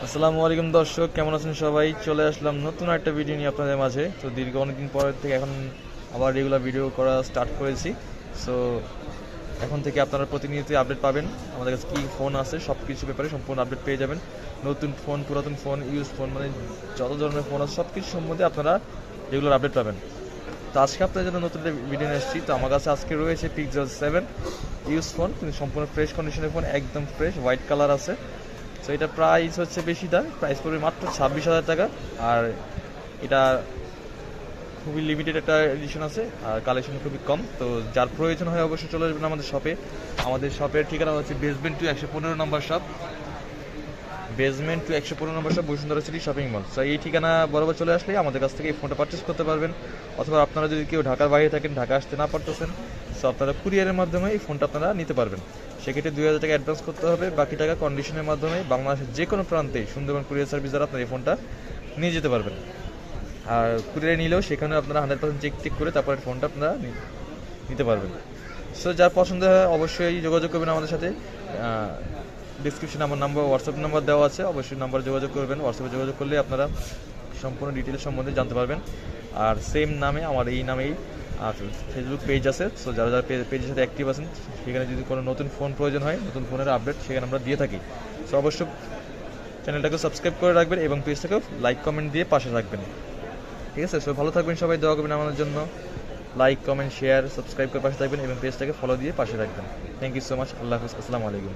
আসসালামু আলাইকুম দর্শক, কেমন আছেন সবাই? চলে আসলাম নতুন একটা ভিডিও নিয়ে আপনাদের মাঝে। তো দীর্ঘ অনেকদিন পর থেকে এখন আবার রেগুলার ভিডিও করা স্টার্ট করেছি। সো এখন থেকে আপনারা প্রতিনিয়ত আপডেট পাবেন। আমাদের কাছে কী ফোন আছে সব কিছু ব্যাপারে সম্পূর্ণ আপডেট পেয়ে যাবেন। নতুন ফোন, পুরাতন ফোন, ইউজ ফোন, মানে যত ধরনের ফোন আছে সব কিছু সম্বন্ধে আপনারা রেগুলার আপডেট পাবেন। তো আজকে আপনাদের জন্য নতুন একটা ভিডিও নিয়ে এসেছি। তো আমার কাছে আজকে রয়েছে পিক্সেল 7 ইউজ ফোন, কিন্তু সম্পূর্ণ ফ্রেশ কন্ডিশনের ফোন, একদম ফ্রেশ হোয়াইট কালার আছে। সো এটা প্রাইস হচ্ছে বেশি, দাম প্রাইস পড়বে মাত্র 26,000 টাকা। আর এটা খুবই লিমিটেড একটা এডিশন আছে, আর কালেকশন খুবই কম। তো যার প্রয়োজন হয় অবশ্যই চলে আসবেন আমাদের শপে। আমাদের শপের ঠিকানা হচ্ছে বেসমেন্ট টু 115 নম্বর শপ, বেসমেন্ট টু 115 নম্বর shop, Bashundhara city shopping mall. So এই ঠিকানা বরাবর চলে আসলে আমাদের কাছ থেকে এই ফোনটা পারচেস করতে পারবেন। অথবা আপনারা যদি কেউ ঢাকার বাইরে থাকেন, ঢাকা আসতে না পারতেছেন, সো আপনারা কুরিয়ারের মাধ্যমে এই ফোনটা আপনারা নিতে পারবেন। সেক্ষেত্রে 2,000 টাকা অ্যাডভান্স করতে হবে, বাকি টাকা কন্ডিশনের মাধ্যমে বাংলাদেশের যে কোনো প্রান্তে সুন্দরবন কুরিয়ার সার্ভিস দ্বারা আপনারা এই ফোনটা নিয়ে যেতে পারবেন। আর কুরিয়ারে নিলেও সেখানে আপনারা 100% চেক টেক করে তারপরে ফোনটা আপনারা নিতে পারবেন। সো যার পছন্দ হয় অবশ্যই যোগাযোগ করবেন আমাদের সাথে। ডিসক্রিপশনে আমার নাম্বার, হোয়াটসঅ্যাপ নাম্বার দেওয়া আছে, অবশ্যই নাম্বারে যোগাযোগ করবেন। হোয়াটসঅ্যাপে যোগাযোগ করলে আপনারা সম্পূর্ণ ডিটেলস সম্বন্ধে জানতে পারবেন। আর সেম নামে আমার এই নামেই ফেসবুক পেজ আছে। সো যারা যারা পেজের সাথে অ্যাক্টিভ আছেন, সেখানে যদি কোনো নতুন ফোন প্রয়োজন হয়, নতুন ফোনের আপডেট সেখানে আমরা দিয়ে থাকি। সো অবশ্যই চ্যানেলটাকে সাবস্ক্রাইব করে রাখবেন এবং পেজটাকেও লাইক কমেন্ট দিয়ে পাশে রাখবেন। ঠিক আছে? সো ভালো থাকবেন সবাই, দোয়া করবেন আমাদের জন্য। লাইক কমেন্ট শেয়ার সাবস্ক্রাইব করে পাশে থাকবেন এবং পেজটাকে ফলো দিয়ে পাশে রাখবেন। Thank you so much. আল্লাহ হাফিজ। আসসালামু আলাইকুম।